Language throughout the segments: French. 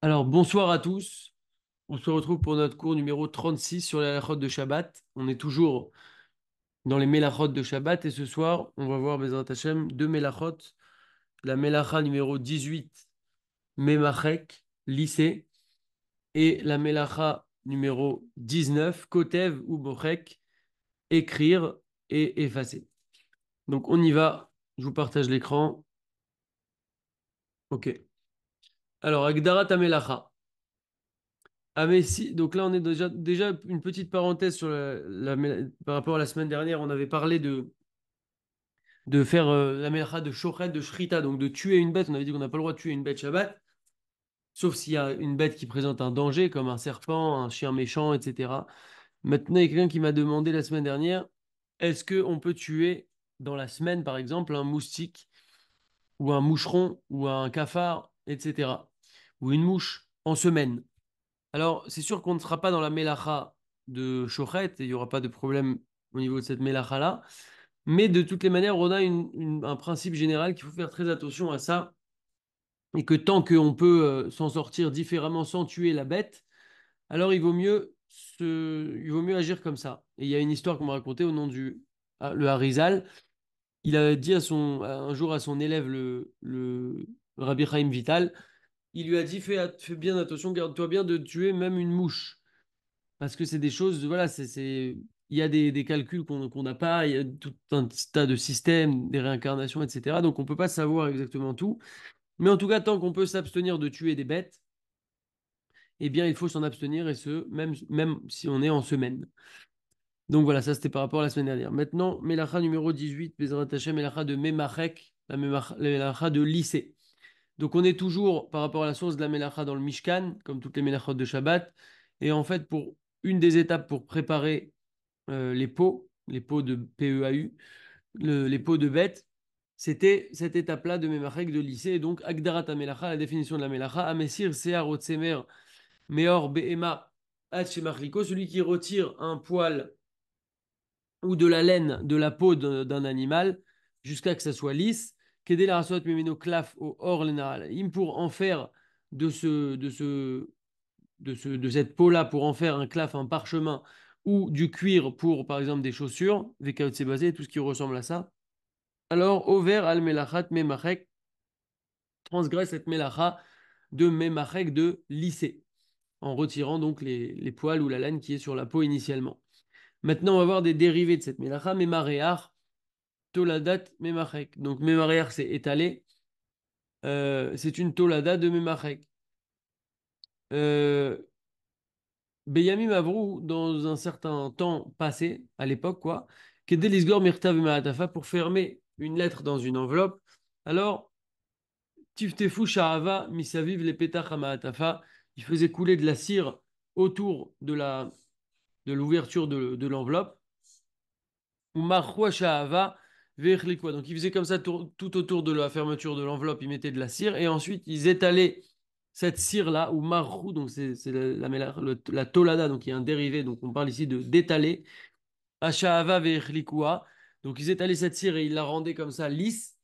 Alors, bonsoir à tous. On se retrouve pour notre cours numéro 36 sur les halachot de Shabbat. On est toujours dans les mélachot de Shabbat et ce soir, on va voir Bezrat Hashem deux mélachot. La mélacha numéro 18, Memachek, lycée, et la mélacha numéro 19, Kotev ou Mochek, écrire et effacer. Donc, on y va. Je vous partage l'écran. OK. Alors, Agdarat Amelacha. Ah mais si, donc là on est déjà une petite parenthèse sur par rapport à la semaine dernière, on avait parlé de faire la melacha de shochet, de shrita, donc de tuer une bête. On avait dit qu'on n'a pas le droit de tuer une bête Shabbat, sauf s'il y a une bête qui présente un danger, comme un serpent, un chien méchant, etc. Maintenant, il y a quelqu'un qui m'a demandé la semaine dernière, est-ce qu'on peut tuer dans la semaine, par exemple, un moustique, ou un moucheron, ou un cafard, etc. Ou une mouche en semaine? Alors, c'est sûr qu'on ne sera pas dans la mélacha de Shochet, et il n'y aura pas de problème au niveau de cette mélacha-là. Mais de toutes les manières, on a un principe général qu'il faut faire très attention à ça, et que tant qu'on peut s'en sortir différemment sans tuer la bête, alors il vaut mieux agir comme ça. Et il y a une histoire qu'on m'a racontée au nom le Harizal. Il a dit un jour à son élève, le Rabbi Chaim Vital, il lui a dit, fais bien attention, garde-toi bien de tuer même une mouche. Parce que c'est des choses, voilà, il y a des calculs qu'on n'a pas, il y a tout un tas de systèmes, des réincarnations, etc. Donc on ne peut pas savoir exactement tout. Mais en tout cas, tant qu'on peut s'abstenir de tuer des bêtes, eh bien, il faut s'en abstenir, et même si on est en semaine. Donc voilà, ça c'était par rapport à la semaine dernière. Maintenant, Melacha numéro 18, Bezrat Hashem, Melacha de Memachek, la Melacha de lycée. Donc on est toujours par rapport à la source de la Melacha dans le Mishkan, comme toutes les Melachot de Shabbat. Et en fait, pour une des étapes pour préparer les pots de PEAU, les pots de bêtes, c'était cette étape-là de Memachek de lycée. Et donc, Agdarat Melacha, la définition de la Melacha, Amesir Sear Otsemer Meor Behema Hachemachliko, celui qui retire un poil ou de la laine de la peau d'un animal jusqu'à que ça soit lisse. Kedé la rasot memeno klaf au or im pour en faire de cette peau-là, pour en faire un claf, un parchemin ou du cuir pour, par exemple, des chaussures, des basé, tout ce qui ressemble à ça. Alors, over al melachat memachek transgresse cette melacha de memachek de lisser, en retirant donc les poils ou la laine qui est sur la peau initialement. Maintenant, on va voir des dérivés de cette melacha, memareach, toladat, memachek. Donc, memareach, c'est étalé. C'est une tolada de memachek. Euh, Beyamim Avrou, dans un certain temps passé, à l'époque, quoi, Kedelisgor Mirtav Ma'atafa, pour fermer une lettre dans une enveloppe. Alors, Tiftefu Sha'ava Misaviv les Petach Ma'atafa, il faisait couler de la cire autour de l'ouverture de l'enveloppe. Ou Marchua Sha'ava Ve'echlikwa. Donc, il faisait comme ça tout autour de la fermeture de l'enveloppe, il mettait de la cire, et ensuite, ils étalaient cette cire-là, ou marrou, donc c'est la tolada, donc il y a un dérivé, donc on parle ici de d'étaler, Asha'ava ve'echlikua, donc ils étalaient cette cire et ils la rendaient comme ça lisse,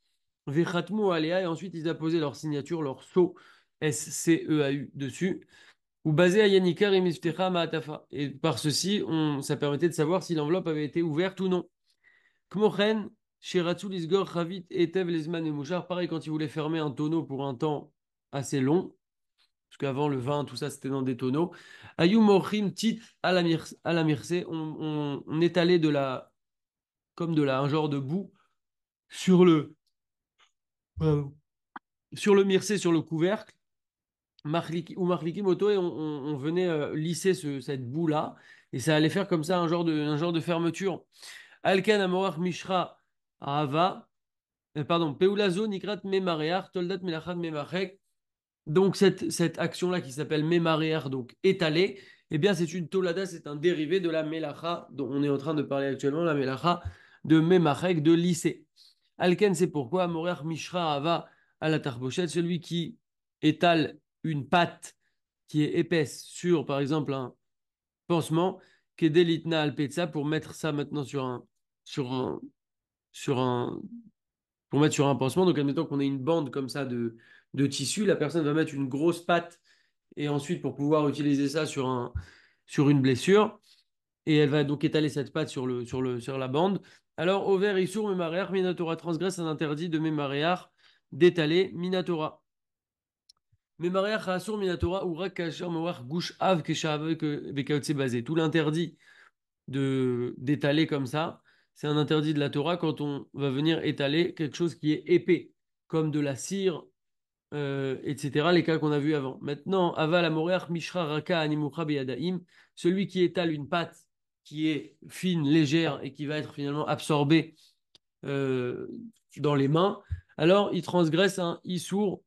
ve'chatmu alea, et ensuite ils apposaient leur signature, leur sceau, SCEAU dessus, ou basé à Yannikar et Miftecha Ma'atafa. Et par ceci, ça permettait de savoir si l'enveloppe avait été ouverte ou non. Kmochen, Shiratsu Lisgor Chavit Etev Lesman et Mouchar, pareil quand ils voulaient fermer un tonneau pour un temps assez long, parce qu'avant le vin, tout ça, c'était dans des tonneaux. Ayou Mochim Tit à la mircée, on étalait comme un genre de boue sur pardon, sur le mircé, sur le couvercle, ou Marliki Moto, et on venait lisser cette boue-là, et ça allait faire comme ça un genre de fermeture. Alken Amorach Mishra Ava, pardon, Peulazo Nikrat Memareach, Toldat Melachat Memachek. Donc cette action-là qui s'appelle Memarer, donc étaler, eh bien c'est une tolada, c'est un dérivé de la melacha dont on est en train de parler actuellement, la melacha de Memachek, de lycée. Alken, c'est pourquoi Morer Mishra Ava à la tarbochet, celui qui étale une pâte qui est épaisse sur, par exemple, un pansement, Kedelitna Alpetza, pour mettre ça maintenant sur un, sur un, pour mettre sur un pansement. Donc, admettons qu'on ait une bande comme ça de tissu, la personne va mettre une grosse pâte et ensuite pour pouvoir utiliser ça sur une blessure. Et elle va donc étaler cette pâte sur la bande. Alors, Over, Issour, Memareach, Minatora transgresse un interdit de Memareach d'étaler Minatora. Memareach, Asur, Minatora, ou Rakasher, Mawar, Gouche, Av, Keshav, Bekaotse, basé. Tout l'interdit d'étaler comme ça, c'est un interdit de la Torah quand on va venir étaler quelque chose qui est épais, comme de la cire, etc., les cas qu'on a vus avant. Maintenant, Aval Amoreach Mishra Raka Animucha Beyadaim, celui qui étale une pâte qui est fine, légère et qui va être finalement absorbée euh, dans les mains, alors il transgresse un Issour,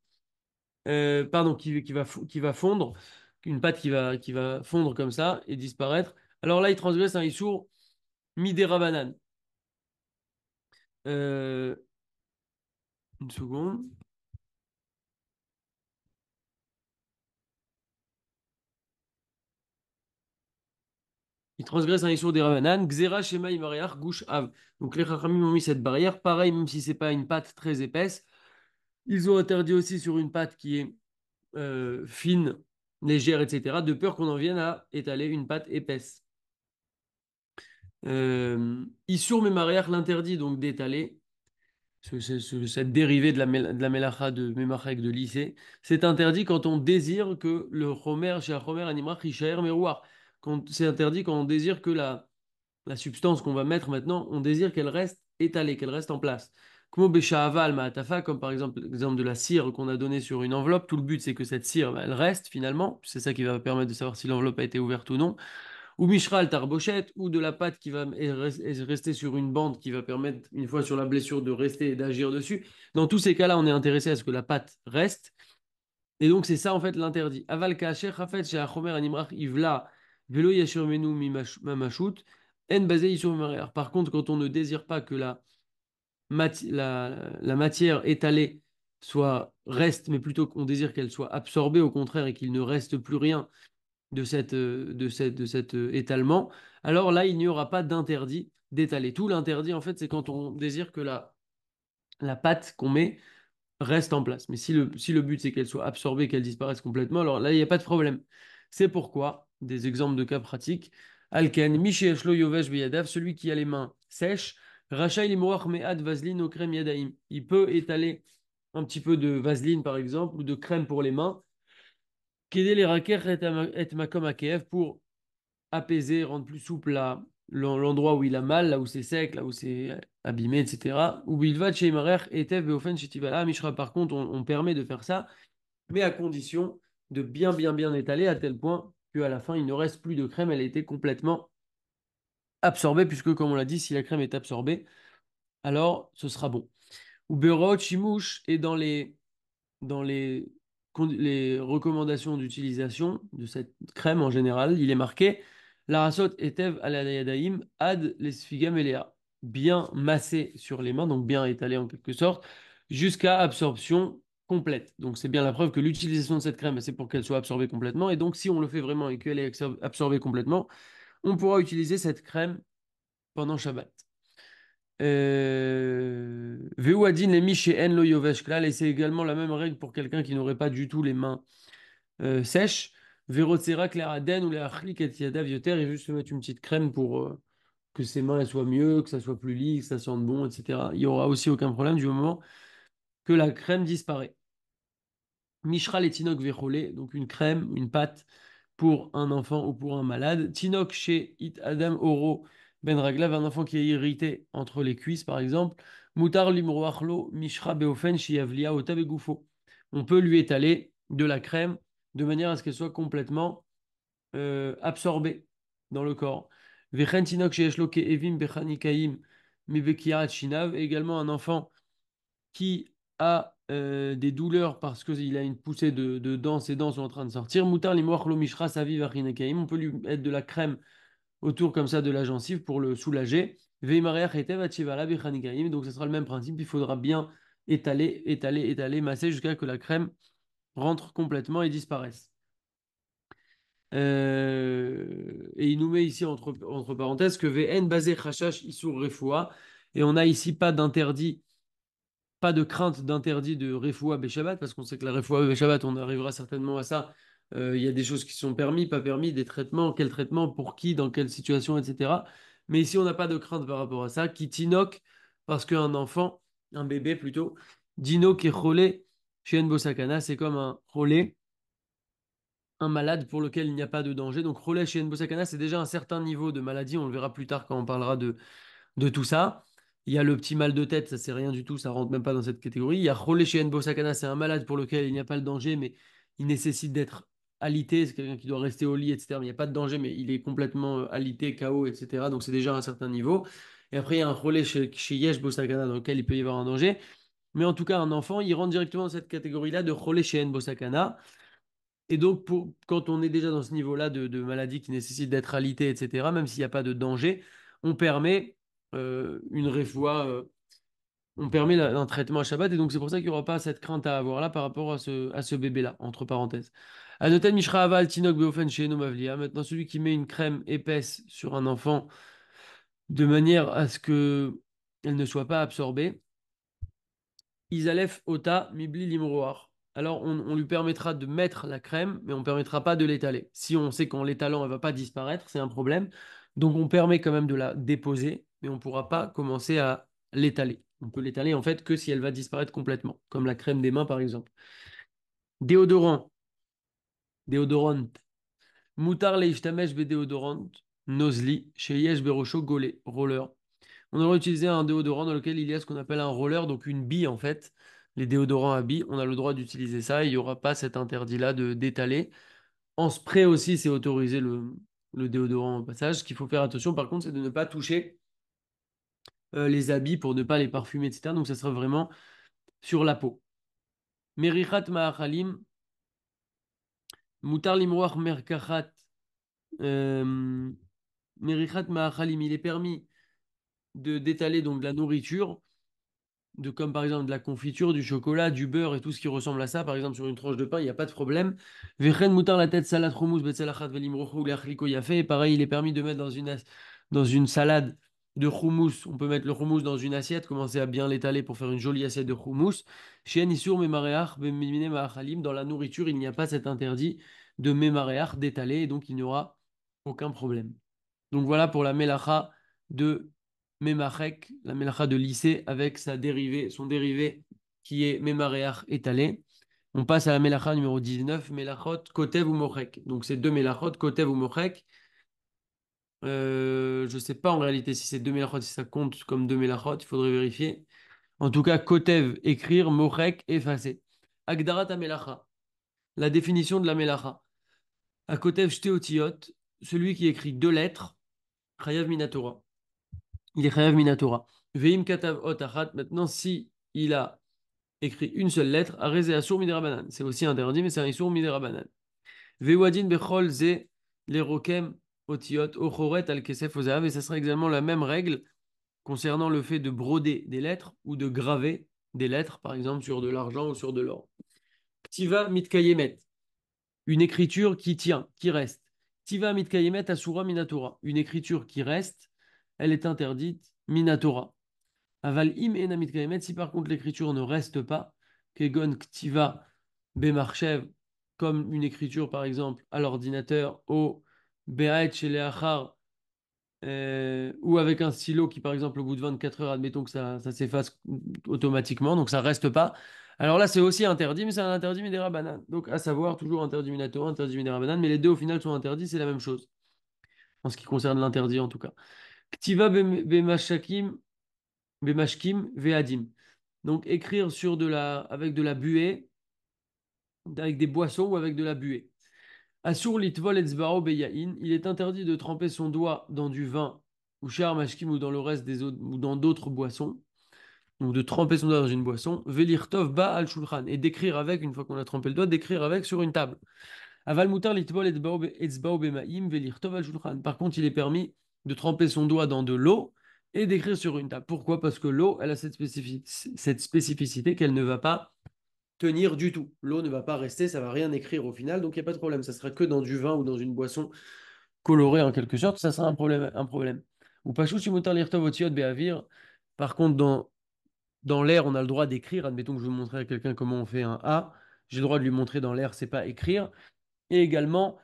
pardon, qui va fondre, une pâte qui va fondre comme ça et disparaître. Alors là, il transgresse un Issour Midera Banane. Euh, une seconde. Il transgresse un Issour des Ravanan, Xera, Shema, Imareach, Gouche, Av. Donc les Chachamim ont mis cette barrière. Pareil, même si c'est pas une pâte très épaisse, ils ont interdit aussi sur une pâte qui est fine, légère, etc., de peur qu'on en vienne à étaler une pâte épaisse. Issour, Memareach l'interdit donc d'étaler. Cette dérivée de la mélacha de Memachek de lycée, c'est interdit quand on désire que le Chomer, chez Chomer animera Rishaer Merouar. C'est interdit quand on désire que la substance qu'on va mettre maintenant, on désire qu'elle reste étalée, qu'elle reste en place. Como Besha'aval Ma'atafa, comme par exemple l'exemple de la cire qu'on a donnée sur une enveloppe, tout le but c'est que cette cire, bah, elle reste finalement, c'est ça qui va permettre de savoir si l'enveloppe a été ouverte ou non, ou Mishral Tarbochette, ou de la pâte qui va rester sur une bande qui va permettre, une fois sur la blessure, de rester et d'agir dessus. Dans tous ces cas-là, on est intéressé à ce que la pâte reste, et donc, c'est ça, en fait, l'interdit. Aval kacher, hafet, chez Achomer, animrach, ivla, velo yashir menu mamashut, en basé yishur marer. Par contre, quand on ne désire pas que la matière étalée reste, mais plutôt qu'on désire qu'elle soit absorbée, au contraire, et qu'il ne reste plus rien de cet étalement, alors là, il n'y aura pas d'interdit d'étaler. Tout l'interdit, en fait, c'est quand on désire que la pâte qu'on met reste en place. Mais si le but c'est qu'elle soit absorbée, qu'elle disparaisse complètement, alors là, il n'y a pas de problème. C'est pourquoi, des exemples de cas pratiques, Alken, Michel Shlo Yovesh Beyadav, celui qui a les mains sèches, Rachaï Limoach Me'ad Vaseline au crème Yadaim. Il peut étaler un petit peu de vaseline, par exemple, ou de crème pour les mains, qu'aider les raquettes et makom akev pour apaiser, rendre plus souple l'endroit où il a mal, là où c'est sec, là où c'est abîmé, etc. Ou il va chez Imarer et Tev Beofen Shetivala Mishra. Par contre, on permet de faire ça, mais à condition de bien étaler à tel point qu'à la fin, il ne reste plus de crème, elle a été complètement absorbée, puisque comme on l'a dit, si la crème est absorbée, alors ce sera bon. Ou Beorot Shimouche est dans les recommandations d'utilisation de cette crème en général, il est marqué Larasot etev alayadaim ad lesfigam elea. Bien massé sur les mains, donc bien étalé en quelque sorte, jusqu'à absorption complète. Donc c'est bien la preuve que l'utilisation de cette crème, c'est pour qu'elle soit absorbée complètement. Et donc si on le fait vraiment et qu'elle est absorbée complètement, on pourra utiliser cette crème pendant Shabbat. Veu adin lemi chez en lo yovesh klal, et c'est également la même règle pour quelqu'un qui n'aurait pas du tout les mains sèches. Verotsera kleraden ou les achlik et yadav yoter, et juste se mettre une petite crème pour que ses mains elles soient mieux, que ça soit plus lisse, que ça sente bon, etc. Il y aura aussi aucun problème du moment que la crème disparaît. Mishra et Tinok Vecholé, donc une crème, une pâte pour un enfant ou pour un malade. Tinok chez It Adam Oro Ben Raglav, un enfant qui est irrité entre les cuisses par exemple. Mutar Limroachlo Mishra Beofen Shiavlia Ota Begoufo. On peut lui étaler de la crème de manière à ce qu'elle soit complètement absorbée dans le corps. Vechen Tinok chez Eshlo Evim Bechanikaim Mibekirat Shinav, également un enfant qui a des douleurs parce qu'il a une poussée de dents, ses dents sont en train de sortir. Moutar limoachlo mishra saviv achinekaim. On peut lui mettre de la crème autour comme ça de la gencive pour le soulager. Veimareach etev atchivala bechanikaim. Donc ce sera le même principe. Il faudra bien étaler, masser jusqu'à que la crème rentre complètement et disparaisse. Et il nous met ici entre parenthèses que VN basé chashash isur refoua. Et on n'a ici pas de crainte d'interdit de refoua Beshabbat, parce qu'on sait que la refoua Beshabbat, on arrivera certainement à ça Il y a des choses qui sont permis, pas permis, des traitements, quel traitement, pour qui, dans quelle situation, etc. Mais ici, on n'a pas de crainte par rapport à ça. Qui tinoc, parce qu'un enfant, un bébé plutôt, dino qui est relais chez Nbosakana, c'est comme un relais, un malade pour lequel il n'y a pas de danger. Donc relais chez Nbosakana, c'est déjà un certain niveau de maladie. On le verra plus tard quand on parlera de tout ça. Il y a le petit mal de tête, ça c'est rien du tout, ça rentre même pas dans cette catégorie. Il y a Rolé chez Sakana, c'est un malade pour lequel il n'y a pas le danger, mais il nécessite d'être alité, c'est quelqu'un qui doit rester au lit, etc. Mais il n'y a pas de danger, mais il est complètement alité, KO, etc. Donc c'est déjà à un certain niveau. Et après, il y a un relais chez Yesh Bosakana dans lequel il peut y avoir un danger. Mais en tout cas, un enfant, il rentre directement dans cette catégorie-là de relais chez Bosakana. Et donc, quand on est déjà dans ce niveau-là de maladie qui nécessite d'être alité, etc., même s'il n'y a pas de danger, on permet une réfoua, on permet un traitement à Shabbat. Et donc, c'est pour ça qu'il n'y aura pas cette crainte à avoir là par rapport à ce bébé-là, entre parenthèses. Anoten Mishra Aval Tinok Beofen Sheenu Mavlia. Maintenant, celui qui met une crème épaisse sur un enfant de manière à ce que elle ne soit pas absorbée. Isalef Ota Mibli Limroar. Alors, on lui permettra de mettre la crème, mais on ne permettra pas de l'étaler. Si on sait qu'en l'étalant, elle ne va pas disparaître, c'est un problème. Donc, on permet quand même de la déposer, mais on ne pourra pas commencer à l'étaler. On peut l'étaler en fait que si elle va disparaître complètement, comme la crème des mains par exemple. Déodorant, déodorant. Moutar leishtamesh be déodorant, nosli, sheyesh berosho golé, roller. On aurait utilisé un déodorant dans lequel il y a ce qu'on appelle un roller, donc une bille en fait. Les déodorants à billes, on a le droit d'utiliser ça. Il n'y aura pas cet interdit-là de d'étaler. En spray aussi, c'est autorisé le déodorant au passage. Ce qu'il faut faire attention par contre, c'est de ne pas toucher les habits pour ne pas les parfumer, etc. Donc ça sera vraiment sur la peau. Merichat ma'achalim, mutar limroach merkachat, euh, merichat ma'achalim, il est permis de d'étaler donc de la nourriture comme par exemple de la confiture, du chocolat, du beurre et tout ce qui ressemble à ça, par exemple sur une tranche de pain, il n'y a pas de problème. Vechen moutar la tête salade hummus betzelachat velimrochou leachliko yafé. Et pareil, il est permis de mettre dans une salade de hummus. On peut mettre le hummus dans une assiette, commencer à bien l'étaler pour faire une jolie assiette de hummus. Chien isur memareach bemimine maachalim. Dans la nourriture, il n'y a pas cet interdit de memareach d'étaler et donc il n'y aura aucun problème. Donc voilà pour la melacha de Memachek, la melacha de lycée avec son dérivé qui est Memareach étalé. On passe à la melacha numéro 19, melachot kotev ou mochek. Donc c'est deux melachot, kotev ou mochek. Je ne sais pas en réalité si c'est deux melachot, si ça compte comme deux melachot, il faudrait vérifier. En tout cas, kotev, écrire, mochek, effacer. Agdarat melacha, la définition de la melacha. À kotev shtéotiot, celui qui écrit deux lettres, chayav minatora. Il est chayav minatora. Veim katav ot achat. Maintenant, si il a écrit une seule lettre, arezé asur midirabanan. C'est aussi interdit, mais c'est un isur midirabanan. Vewadin bechol ze lerokem otiot ochoret al kesef ozav. Et ça sera également la même règle concernant le fait de broder des lettres ou de graver des lettres, par exemple sur de l'argent ou sur de l'or. Ktiva mitkayemet. Une écriture qui tient, qui reste. Tiva mitkayemet asura minatora. Une écriture qui reste, elle est interdite minatora. Aval im enamit kaemet, si par contre l'écriture ne reste pas, kegon ktiva bemarchev, comme une écriture par exemple à l'ordinateur, au be'aet sheleachar, ou avec un stylo qui par exemple au bout de 24 heures, admettons que ça s'efface automatiquement, donc ça reste pas. Alors là c'est aussi interdit, mais c'est un interdit midera banane. Donc à savoir, toujours interdit minato, interdit midera banane, mais les deux au final sont interdits, c'est la même chose, en ce qui concerne l'interdit en tout cas. Ktiva bemashakim, bemashkim ve'adim. Donc écrire avec de la buée, avec des boissons ou avec de la buée. Assur litvol etzbaro beyain, il est interdit de tremper son doigt dans du vin ou char mashkim ou dans le reste des autres ou dans d'autres boissons. Donc de tremper son doigt dans une boisson. Velirtov ba al shulchan et d'écrire avec, une fois qu'on a trempé le doigt, d'écrire avec sur une table. Aval mutar litvol etzbaro bemaim velirtov al shulchan. Par contre, il est permis de tremper son doigt dans de l'eau et d'écrire sur une table. Pourquoi? Parce que l'eau, elle a cette spécificité qu'elle ne va pas tenir du tout. L'eau ne va pas rester, ça va rien écrire au final, donc il n'y a pas de problème. Ça sera que dans du vin ou dans une boisson colorée en quelque sorte, ça sera un problème. Un problème. Ou pas behavir. Par contre, dans l'air, on a le droit d'écrire. Admettons que je veux montrer à quelqu'un comment on fait un A. J'ai le droit de lui montrer dans l'air, c'est pas écrire. et également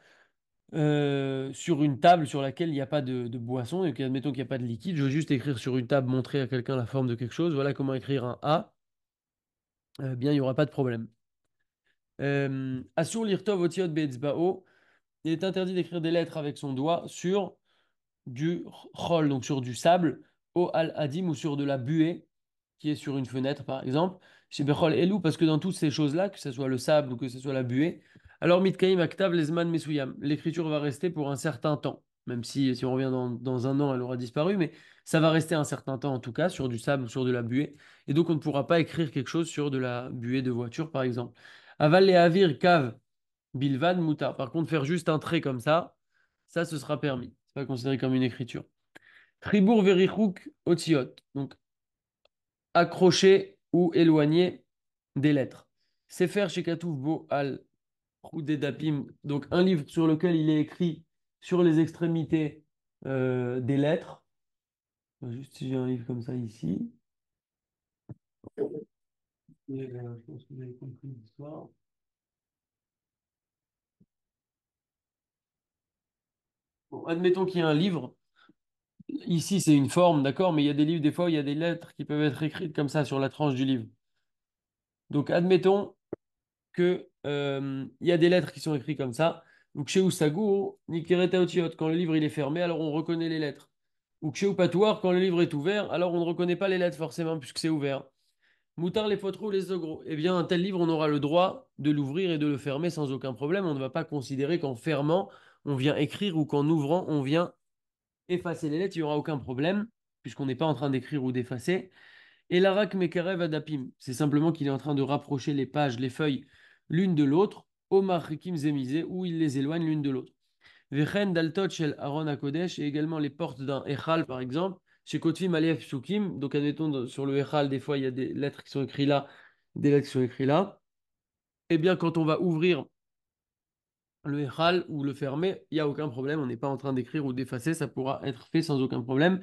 sur une table sur laquelle il n'y a pas de boisson, et admettons qu'il n'y a pas de liquide, je veux juste écrire sur une table, montrer à quelqu'un la forme de quelque chose, voilà comment écrire un A, bien il n'y aura pas de problème. Assur lirtov otiot be'etzba'o, il est interdit d'écrire des lettres avec son doigt sur du chol, donc sur du sable, au al-adim ou sur de la buée, qui est sur une fenêtre par exemple. Chez Bechol Elou, parce que dans toutes ces choses-là, que ce soit le sable ou que ce soit la buée, alors mitkaim aktav lesman mesuyam, l'écriture va rester pour un certain temps. Même si on revient dans un an, elle aura disparu, mais ça va rester un certain temps en tout cas, sur du sable ou sur de la buée. Et donc on ne pourra pas écrire quelque chose sur de la buée de voiture par exemple. Aval et avir cave bilvad muta. Par contre, faire juste un trait comme ça, ce sera permis. C'est pas considéré comme une écriture. Fribourg verichouk otiot. Donc, accrocher ou éloigner des lettres. Sefer shekatouf bo al dapim. Donc, un livre sur lequel il est écrit sur les extrémités des lettres. Juste si j'ai un livre comme ça ici. Je pense que vous avez compris l'histoire. Bon, admettons qu'il y a un livre. Ici, c'est une forme, d'accord, mais il y a des livres, des fois, il y a des lettres qui peuvent être écrites comme ça sur la tranche du livre. Donc, admettons que il y a des lettres qui sont écrites comme ça. Donc, chez Usagu, Nikereta Otiot, quand le livre il est fermé, alors on reconnaît les lettres. Ou chez Upatoir, quand le livre est ouvert, alors on ne reconnaît pas les lettres forcément puisque c'est ouvert. Moutar les Fotrou, les Ogros. Eh bien, un tel livre, on aura le droit de l'ouvrir et de le fermer sans aucun problème. On ne va pas considérer qu'en fermant, on vient écrire ou qu'en ouvrant, on vient effacer les lettres. Il n'y aura aucun problème puisqu'on n'est pas en train d'écrire ou d'effacer. Et l'Arak Mekarev Adapim, c'est simplement qu'il est en train de rapprocher les pages, les feuilles, l'une de l'autre, Omar Rikim Zemizé, où il les éloigne l'une de l'autre. Vechen Daltot Shel Aaron HaKodesh, et également les portes d'un Echal, par exemple, chez Kotvim Alef Sukim, donc admettons sur le Echal, des fois il y a des lettres qui sont écrites là, des lettres qui sont écrites là. Eh bien, quand on va ouvrir le Echal ou le fermer, il n'y a aucun problème, on n'est pas en train d'écrire ou d'effacer, ça pourra être fait sans aucun problème.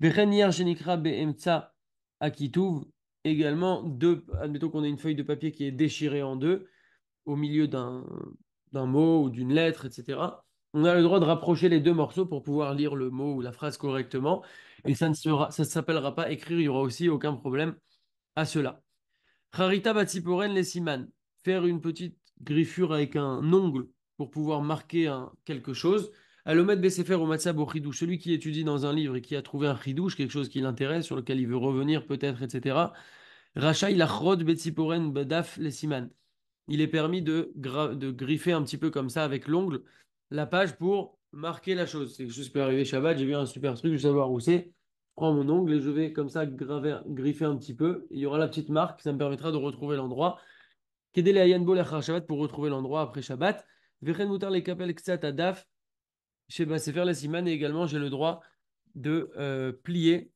Vechen Yer Shenikra Be'emtsa Akituv, également deux, admettons qu'on a une feuille de papier qui est déchirée en deux, au milieu d'un mot ou d'une lettre, etc. On a le droit de rapprocher les deux morceaux pour pouvoir lire le mot ou la phrase correctement, et ça ne s'appellera pas écrire, il y aura aussi aucun problème à cela. Charita Batsiporen les siman, faire une petite griffure avec un ongle pour pouvoir marquer quelque chose. Alomet Bessefer ou Matzah Bochidouche, celui qui étudie dans un livre et qui a trouvé un chidouche, quelque chose qui l'intéresse, sur lequel il veut revenir peut-être, etc. Rachaï Lachrod Betsiporen Badaf les siman. Il est permis de griffer un petit peu comme ça avec l'ongle la page pour marquer la chose. C'est quelque chose qui peut arriver Shabbat, j'ai vu un super truc, je veux savoir où c'est. Je prends mon ongle et je vais comme ça griffer un petit peu. Il y aura la petite marque, ça me permettra de retrouver l'endroit. Kedele ayan bo lachar Shabbat pour retrouver l'endroit après Shabbat. Vechen mutar les kapel ksat adaf. Sheba sefer la siman et également j'ai le droit de plier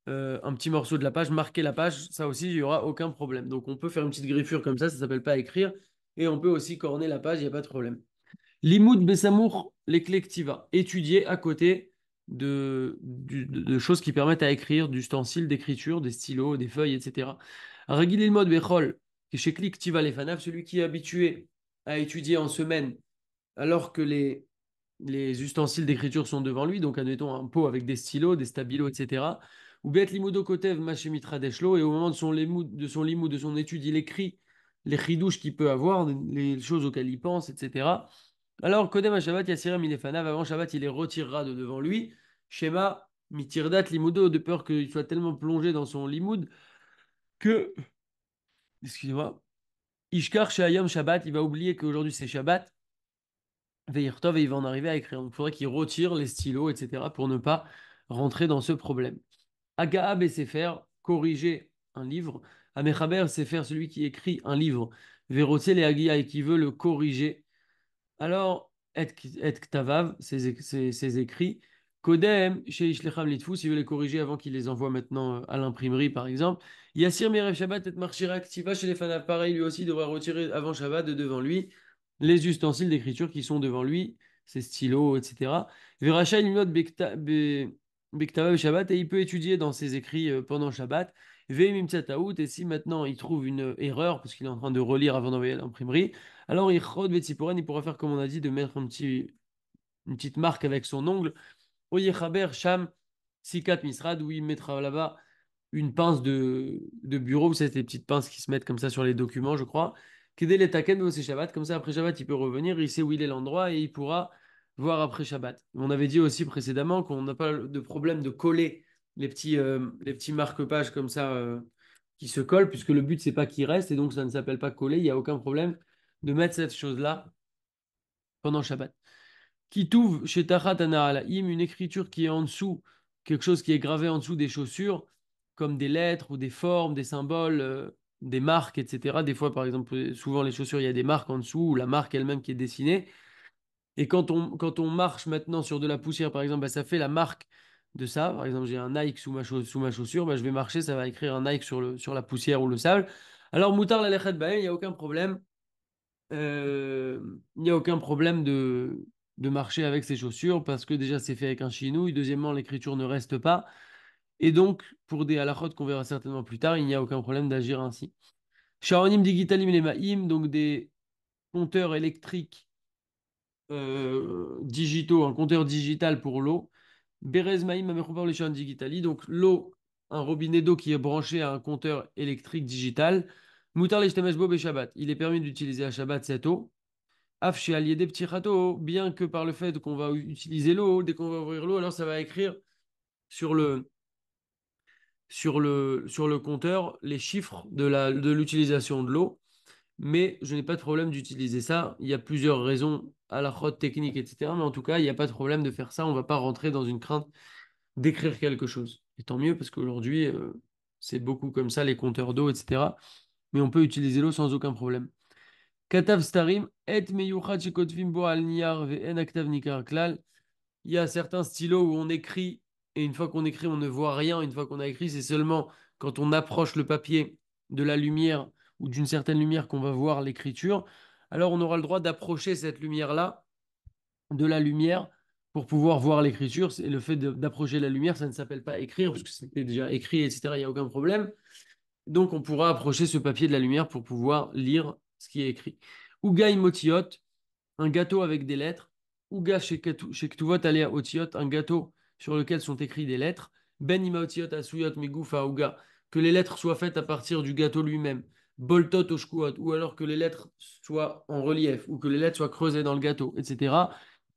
un petit morceau de la page, marquer la page, ça aussi, il n'y aura aucun problème. Donc on peut faire une petite griffure comme ça s'appelle pas écrire, et on peut aussi corner la page, il n'y a pas de problème. Limoud Besamour, l'éclectiva, étudier à côté de choses qui permettent à écrire, d'ustensiles d'écriture, des stylos, des feuilles, etc. Ragil Ilmod Bechol, qui chez Clictiva les Fanav, celui qui est habitué à étudier en semaine, alors que les ustensiles d'écriture sont devant lui, donc admettons un pot avec des stylos, des stabilos, etc. Ou bet limudo kotev machemitra deshlo, et au moment de son étude, il écrit les chidouches qu'il peut avoir, les choses auxquelles il pense, etc. Alors, kodem à Shabbat, yassirem ilefanav, avant Shabbat, il les retirera de devant lui. Shema mitirdat limudo, de peur qu'il soit tellement plongé dans son limoud que, excusez-moi, Ishkar Shayam Shabbat, il va oublier qu'aujourd'hui c'est Shabbat. Veirtov et il va en arriver à écrire. Donc il faudrait qu'il retire les stylos, etc. pour ne pas rentrer dans ce problème. Agaab et Sefer, corriger un livre. Amechaber, Sefer, celui qui écrit un livre. Verotiel et Agia, et qui veut le corriger. Alors, et Ktavav, ses écrits. Kodem, chez Ishlecham Litfus, il veut les corriger avant qu'il les envoie maintenant à l'imprimerie, par exemple. Yassir Merev Shabbat et Marchira Ktiva chez les Fanav, pareil, lui aussi devrait retirer avant Shabbat de devant lui les ustensiles d'écriture qui sont devant lui, ses stylos, etc. Veracha, il note Bektava Shabbat et il peut étudier dans ses écrits pendant Shabbat. Ve'im taout, et si maintenant il trouve une erreur, parce qu'il est en train de relire avant d'envoyer à l'imprimerie, alors il chod betziporen, il pourra faire comme on a dit, de mettre une petite marque avec son ongle. Oyechaber Sham Sikat Misrad, où il mettra là-bas une pince de bureau, vous savez, les petites pinces qui se mettent comme ça sur les documents, je crois. Kedel et Taken aussi Shabbat, comme ça après Shabbat, il peut revenir, il sait où il est l'endroit et il pourra voir après Shabbat. On avait dit aussi précédemment qu'on n'a pas de problème de coller les petits marque-pages comme ça qui se collent, puisque le but c'est pas qu'ils restent et donc ça ne s'appelle pas coller, il n'y a aucun problème de mettre cette chose-là pendant Shabbat. Qui trouve chez Tachat Anahalaim une écriture qui est en dessous, quelque chose qui est gravé en dessous des chaussures, comme des lettres ou des formes, des symboles, des marques, etc. Des fois, par exemple, souvent les chaussures, il y a des marques en dessous, ou la marque elle-même qui est dessinée. Et quand on marche maintenant sur de la poussière, par exemple, bah, ça fait la marque de ça. Par exemple, j'ai un Nike sous ma chaussure, bah, je vais marcher, ça va écrire un Nike sur la poussière ou le sable. Alors, moutar la lechet bahem, il n'y a aucun problème. Il n'y a aucun problème de marcher avec ces chaussures parce que déjà c'est fait avec un chinouille. Deuxièmement, l'écriture ne reste pas. Et donc, pour des halakhot qu'on verra certainement plus tard, il n'y a aucun problème d'agir ainsi. Shaonim digitalim lemaim, donc des compteurs électriques digitaux, un compteur digital pour l'eau. Berez maim amechoubar le shaon digitali, donc l'eau, un robinet d'eau qui est branché à un compteur électrique digital. Moutar l'ishtamesh bo Shabbat. Il est permis d'utiliser à Shabbat cette eau. Afshi allié des petits râteaux, bien que par le fait qu'on va utiliser l'eau, dès qu'on va ouvrir l'eau, alors ça va écrire sur sur le compteur les chiffres de l'utilisation de l'eau. Mais je n'ai pas de problème d'utiliser ça. Il y a plusieurs raisons à la chôte technique, etc. Mais en tout cas, il n'y a pas de problème de faire ça. On ne va pas rentrer dans une crainte d'écrire quelque chose. Et tant mieux parce qu'aujourd'hui, c'est beaucoup comme ça, les compteurs d'eau, etc. Mais on peut utiliser l'eau sans aucun problème. Katav starim et meyuchat shekotvim bo al niyar ve'en aktav nikar klal. Il y a certains stylos où on écrit et une fois qu'on écrit, on ne voit rien. Une fois qu'on a écrit, c'est seulement quand on approche le papier de la lumière ou d'une certaine lumière qu'on va voir l'écriture. Alors on aura le droit d'approcher cette lumière-là de la lumière pour pouvoir voir l'écriture. Et le fait d'approcher la lumière, ça ne s'appelle pas écrire parce que c'était déjà écrit, etc. Il n'y a aucun problème. Donc, on pourra approcher ce papier de la lumière pour pouvoir lire ce qui est écrit. Ougaï motiot, un gâteau avec des lettres. Ouga chez Ktuvot alea otiot, un gâteau sur lequel sont écrits des lettres. Ben ima otiot asuyot migoufa ouga, que les lettres soient faites à partir du gâteau lui-même. Boltot oshkuot, ou alors que les lettres soient en relief, ou que les lettres soient creusées dans le gâteau, etc.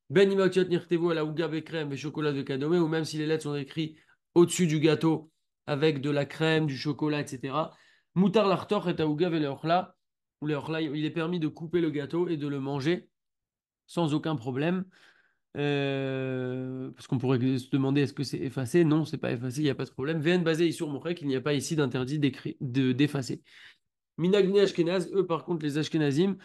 Ben ima otiot nirtevu à la ouga becrème et chocolat de kadomé, ou même si les lettres sont écrites au-dessus du gâteau avec de la crème, du chocolat, etc. Moutar l'artor et aouga veleorla, ou leorla, il est permis de couper le gâteau et de le manger sans aucun problème. Parce qu'on pourrait se demander est-ce que c'est effacé? Non, c'est pas effacé, il n'y a pas de problème. VN basé sur Morek, il n'y a pas ici d'interdit d'effacer. Minagni Ashkenaz, eux par contre, les Ashkenazim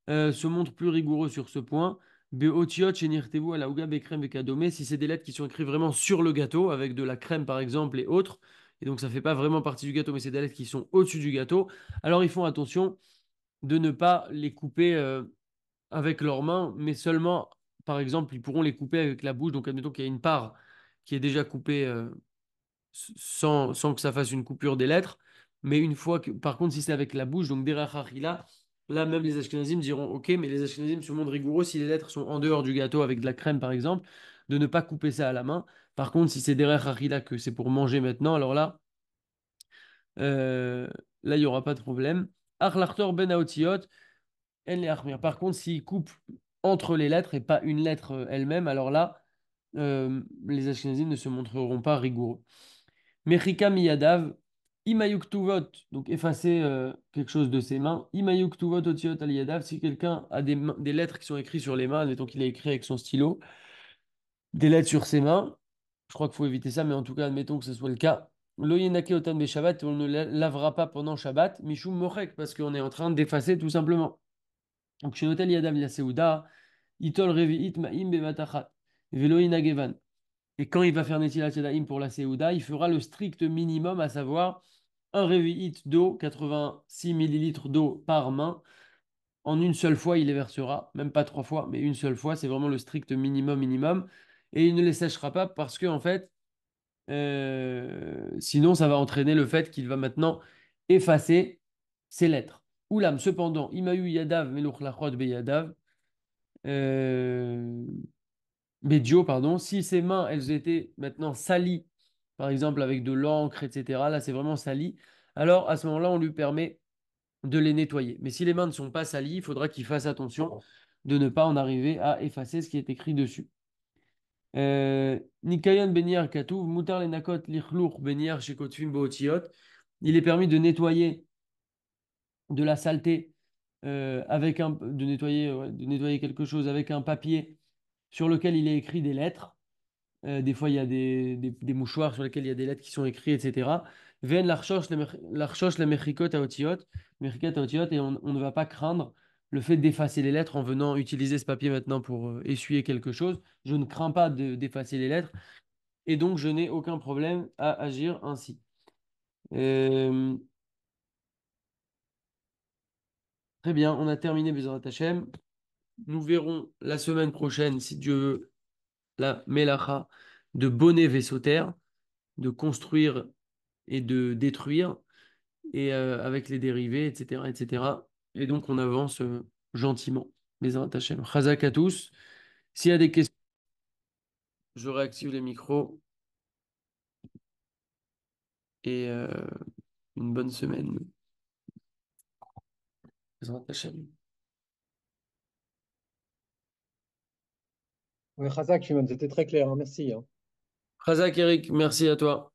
se montrent plus rigoureux sur ce point. Beotiot, Chenirtevu, à la Ouga, Bekrem, Bekadome, si c'est des lettres qui sont écrites vraiment sur le gâteau, avec de la crème par exemple et autres, et donc ça fait pas vraiment partie du gâteau, mais c'est des lettres qui sont au-dessus du gâteau, alors ils font attention de ne pas les couper avec leurs mains, mais seulement, par exemple, ils pourront les couper avec la bouche. Donc, admettons qu'il y a une part qui est déjà coupée sans que ça fasse une coupure des lettres. Mais une fois que, par contre, si c'est avec la bouche, donc derech achila, là même les Ashkenazim diront OK, mais les Ashkenazim se montrent rigoureux si les lettres sont en dehors du gâteau avec de la crème, par exemple, de ne pas couper ça à la main. Par contre, si c'est derech achila que c'est pour manger maintenant, alors euh, là, il n'y aura pas de problème. Achlachtor ben aotiot, elle les achmir. Par contre, s'il coupe entre les lettres et pas une lettre elle-même, alors là, les Ashkenazim ne se montreront pas rigoureux. Mechika miyadav, imayuk tuvot, donc effacer quelque chose de ses mains. Imayuk tuvot otiot al yadav, si quelqu'un a des lettres qui sont écrites sur les mains, admettons qu'il a écrit avec son stylo, des lettres sur ses mains, je crois qu'il faut éviter ça, mais en tout cas, admettons que ce soit le cas. Lo yenake otan be Shabbat, on ne lavera pas pendant Shabbat, mishum mochek, parce qu'on est en train d'effacer tout simplement. Donc chez Hotel Yadav Yaseuda, Itol Revi'it Ma'im Bevatachat, Veloï Nagevan. Et quand il va faire Netilat Yadayim pour la Seuda, il fera le strict minimum, à savoir un Revi'it d'eau, 86 millilitres d'eau par main. En une seule fois, il les versera, même pas trois fois, mais une seule fois, c'est vraiment le strict minimum minimum. Et il ne les séchera pas parce que, en fait, Sinon, ça va entraîner le fait qu'il va maintenant effacer ces lettres. Oulam, cependant, Imayu Yadav Meluch Lachot Beyadav, euh, Bedio, pardon, si ses mains, elles étaient maintenant salies, par exemple avec de l'encre, etc., là c'est vraiment sali, alors à ce moment-là, on lui permet de les nettoyer. Mais si les mains ne sont pas salies, il faudra qu'il fasse attention de ne pas en arriver à effacer ce qui est écrit dessus. Nikayon Benyar Katouv, Mutar Lenakot Lichlour Benyar Shekotfim Bootiyot. Il est permis de nettoyer de la saleté avec de nettoyer quelque chose avec un papier sur lequel il est écrit des lettres. Des fois, il y a des mouchoirs sur lesquels il y a des lettres qui sont écrites, etc. Ven l'archosh le mechikot aotiot, mechikot aotiot, et on ne va pas craindre le fait d'effacer les lettres en venant utiliser ce papier maintenant pour essuyer quelque chose. Je ne crains pas d'effacer les lettres et donc je n'ai aucun problème à agir ainsi. Euh, Très bien, on a terminé Bezrat Hashem. Nous verrons la semaine prochaine, si Dieu veut, la Melacha de Bonnet Vaisseau-Terre, de construire et de détruire, et avec les dérivés, etc., etc. Et donc on avance gentiment. Bezrat Hashem. Chazak à tous. S'il y a des questions, je réactive les micros et une bonne semaine. Bezrat Hashem. Oui, Razak, Shimon, c'était très clair, hein, merci, hein. Chazak Eric, merci à toi.